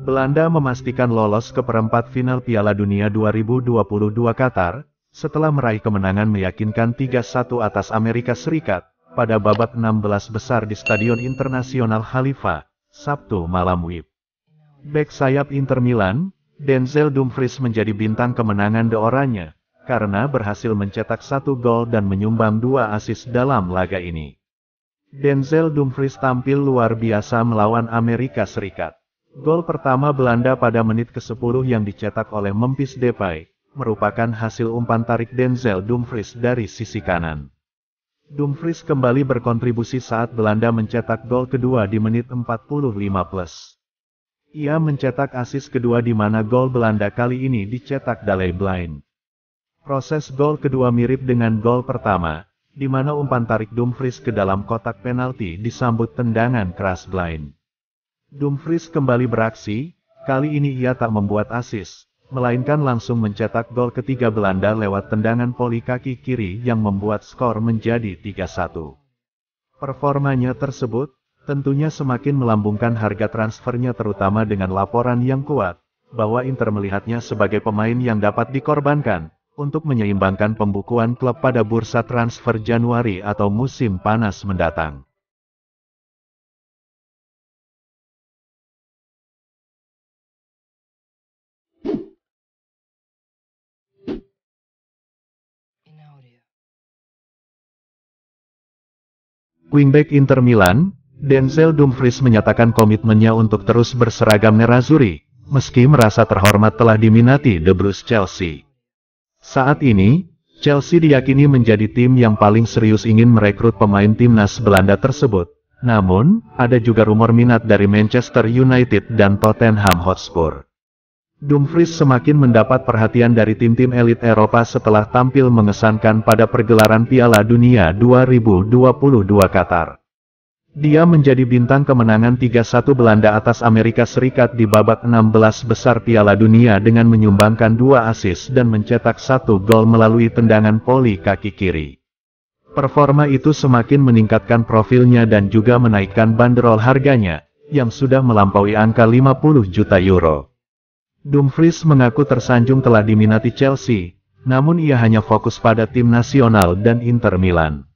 Belanda memastikan lolos ke perempat final Piala Dunia 2022 Qatar, setelah meraih kemenangan meyakinkan 3-1 atas Amerika Serikat, pada babak 16 besar di Stadion Internasional Khalifa, Sabtu malam WIB. Bek sayap Inter Milan, Denzel Dumfries menjadi bintang kemenangan The Oranye, karena berhasil mencetak 1 gol dan menyumbang 2 assist dalam laga ini. Denzel Dumfries tampil luar biasa melawan Amerika Serikat. Gol pertama Belanda pada menit ke-10 yang dicetak oleh Memphis Depay, merupakan hasil umpan tarik Denzel Dumfries dari sisi kanan. Dumfries kembali berkontribusi saat Belanda mencetak gol kedua di menit 45+. Ia mencetak assist kedua di mana gol Belanda kali ini dicetak Daley Blind. Proses gol kedua mirip dengan gol pertama, di mana umpan tarik Dumfries ke dalam kotak penalti disambut tendangan keras Blind. Dumfries kembali beraksi, kali ini ia tak membuat assist, melainkan langsung mencetak gol ketiga Belanda lewat tendangan voli kaki kiri yang membuat skor menjadi 3-1. Performanya tersebut, tentunya semakin melambungkan harga transfernya terutama dengan laporan yang kuat, bahwa Inter melihatnya sebagai pemain yang dapat dikorbankan, untuk menyeimbangkan pembukuan klub pada bursa transfer Januari atau musim panas mendatang. Wingback Inter Milan, Denzel Dumfries menyatakan komitmennya untuk terus berseragam nerazzurri, meski merasa terhormat telah diminati The Blues Chelsea. Saat ini, Chelsea diyakini menjadi tim yang paling serius ingin merekrut pemain timnas Belanda tersebut. Namun, ada juga rumor minat dari Manchester United dan Tottenham Hotspur. Dumfries semakin mendapat perhatian dari tim-tim elit Eropa setelah tampil mengesankan pada pergelaran Piala Dunia 2022 Qatar. Dia menjadi bintang kemenangan 3-1 Belanda atas Amerika Serikat di babak 16 besar Piala Dunia dengan menyumbangkan 2 assist dan mencetak 1 gol melalui tendangan voli kaki kiri. Performa itu semakin meningkatkan profilnya dan juga menaikkan banderol harganya, yang sudah melampaui angka 50 juta euro. Dumfries mengaku tersanjung telah diminati Chelsea, namun ia hanya fokus pada tim nasional dan Inter Milan.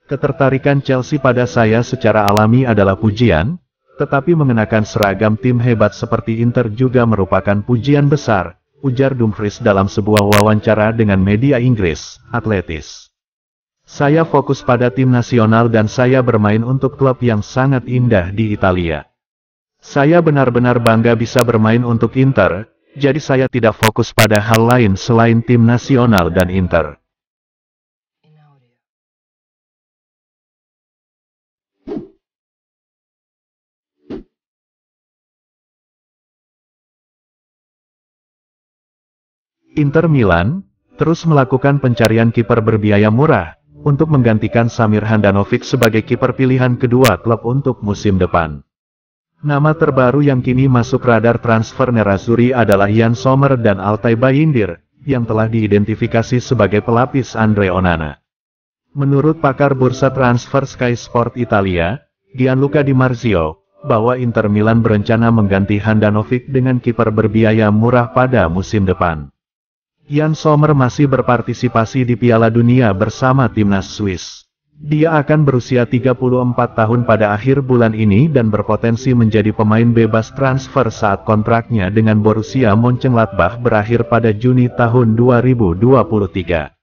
Ketertarikan Chelsea pada saya secara alami adalah pujian, tetapi mengenakan seragam tim hebat seperti Inter juga merupakan pujian besar, ujar Dumfries dalam sebuah wawancara dengan media Inggris, Atletis. Saya fokus pada tim nasional dan saya bermain untuk klub yang sangat indah di Italia. Saya benar-benar bangga bisa bermain untuk Inter, jadi saya tidak fokus pada hal lain selain tim nasional dan Inter. Inter Milan terus melakukan pencarian kiper berbiaya murah untuk menggantikan Samir Handanovic sebagai kiper pilihan kedua klub untuk musim depan. Nama terbaru yang kini masuk radar transfer nerazzurri adalah Yann Sommer dan Altay Bayindir, yang telah diidentifikasi sebagai pelapis Andre Onana. Menurut pakar bursa transfer Sky Sport Italia, Gianluca Di Marzio, bahwa Inter Milan berencana mengganti Handanovic dengan kiper berbiaya murah pada musim depan. Yann Sommer masih berpartisipasi di Piala Dunia bersama timnas Swiss. Dia akan berusia 34 tahun pada akhir bulan ini dan berpotensi menjadi pemain bebas transfer saat kontraknya dengan Borussia Mönchengladbach berakhir pada Juni tahun 2023.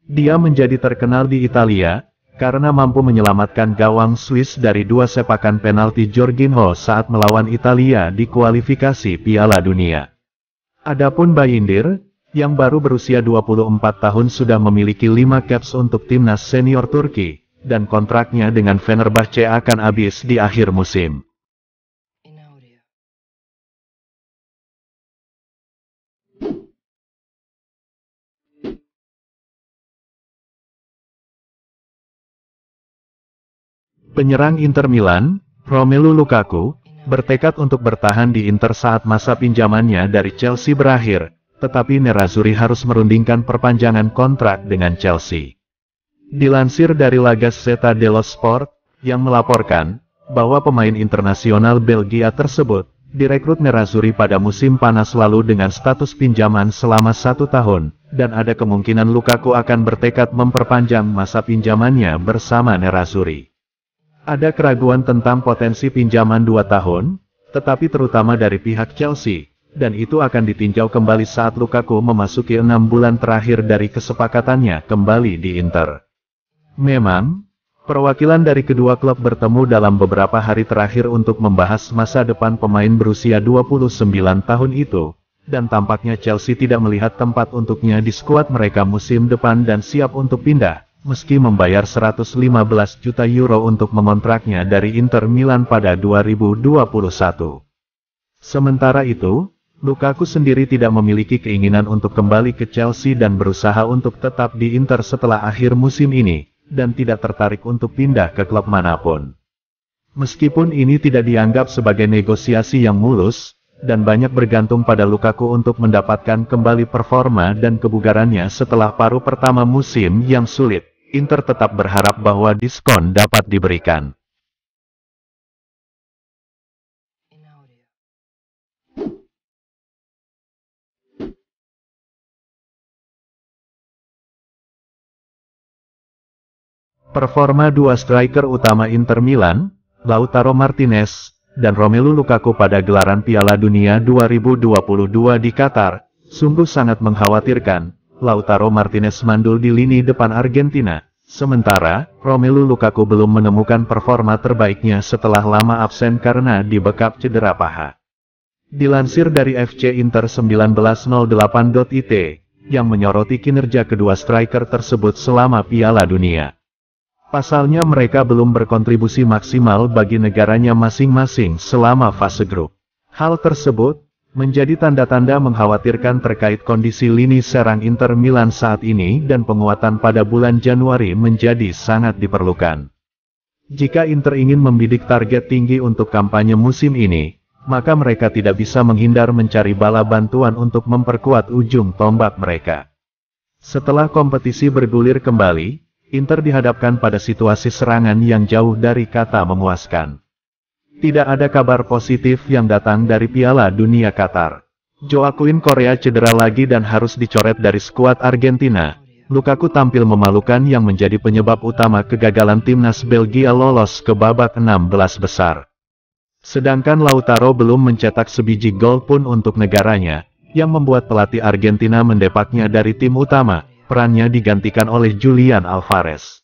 Dia menjadi terkenal di Italia, karena mampu menyelamatkan gawang Swiss dari 2 sepakan penalti Jorginho saat melawan Italia di kualifikasi Piala Dunia. Adapun Bayindir, yang baru berusia 24 tahun sudah memiliki 5 caps untuk timnas senior Turki, dan kontraknya dengan Fenerbahce akan habis di akhir musim. Penyerang Inter Milan, Romelu Lukaku, bertekad untuk bertahan di Inter saat masa pinjamannya dari Chelsea berakhir, tetapi nerazzurri harus merundingkan perpanjangan kontrak dengan Chelsea. Dilansir dari La Gazzetta dello Sport, yang melaporkan bahwa pemain internasional Belgia tersebut direkrut Nerazzurri pada musim panas lalu dengan status pinjaman selama 1 tahun, dan ada kemungkinan Lukaku akan bertekad memperpanjang masa pinjamannya bersama Nerazzurri. Ada keraguan tentang potensi pinjaman 2 tahun, tetapi terutama dari pihak Chelsea, dan itu akan ditinjau kembali saat Lukaku memasuki 6 bulan terakhir dari kesepakatannya kembali di Inter. Memang, perwakilan dari kedua klub bertemu dalam beberapa hari terakhir untuk membahas masa depan pemain berusia 29 tahun itu, dan tampaknya Chelsea tidak melihat tempat untuknya di skuad mereka musim depan dan siap untuk pindah, meski membayar 115 juta euro untuk mengontraknya dari Inter Milan pada 2021. Sementara itu, Lukaku sendiri tidak memiliki keinginan untuk kembali ke Chelsea dan berusaha untuk tetap di Inter setelah akhir musim ini, dan tidak tertarik untuk pindah ke klub manapun. Meskipun ini tidak dianggap sebagai negosiasi yang mulus, dan banyak bergantung pada Lukaku untuk mendapatkan kembali performa dan kebugarannya setelah paruh pertama musim yang sulit, Inter tetap berharap bahwa diskon dapat diberikan. Performa dua striker utama Inter Milan, Lautaro Martinez dan Romelu Lukaku pada gelaran Piala Dunia 2022 di Qatar, sungguh sangat mengkhawatirkan. Lautaro Martinez mandul di lini depan Argentina, sementara Romelu Lukaku belum menemukan performa terbaiknya setelah lama absen karena dibekap cedera paha. Dilansir dari FC Inter 1908.it, yang menyoroti kinerja kedua striker tersebut selama Piala Dunia. Pasalnya mereka belum berkontribusi maksimal bagi negaranya masing-masing selama fase grup. Hal tersebut menjadi tanda-tanda mengkhawatirkan terkait kondisi lini serang Inter Milan saat ini dan penguatan pada bulan Januari menjadi sangat diperlukan. Jika Inter ingin membidik target tinggi untuk kampanye musim ini, maka mereka tidak bisa menghindar mencari bala bantuan untuk memperkuat ujung tombak mereka. Setelah kompetisi bergulir kembali, Inter dihadapkan pada situasi serangan yang jauh dari kata memuaskan. Tidak ada kabar positif yang datang dari Piala Dunia Qatar. Joaquin Correa cedera lagi dan harus dicoret dari skuad Argentina. Lukaku tampil memalukan yang menjadi penyebab utama kegagalan timnas Belgia lolos ke babak 16 besar. Sedangkan Lautaro belum mencetak sebiji gol pun untuk negaranya, yang membuat pelatih Argentina mendepaknya dari tim utama. Perannya digantikan oleh Julian Alvarez.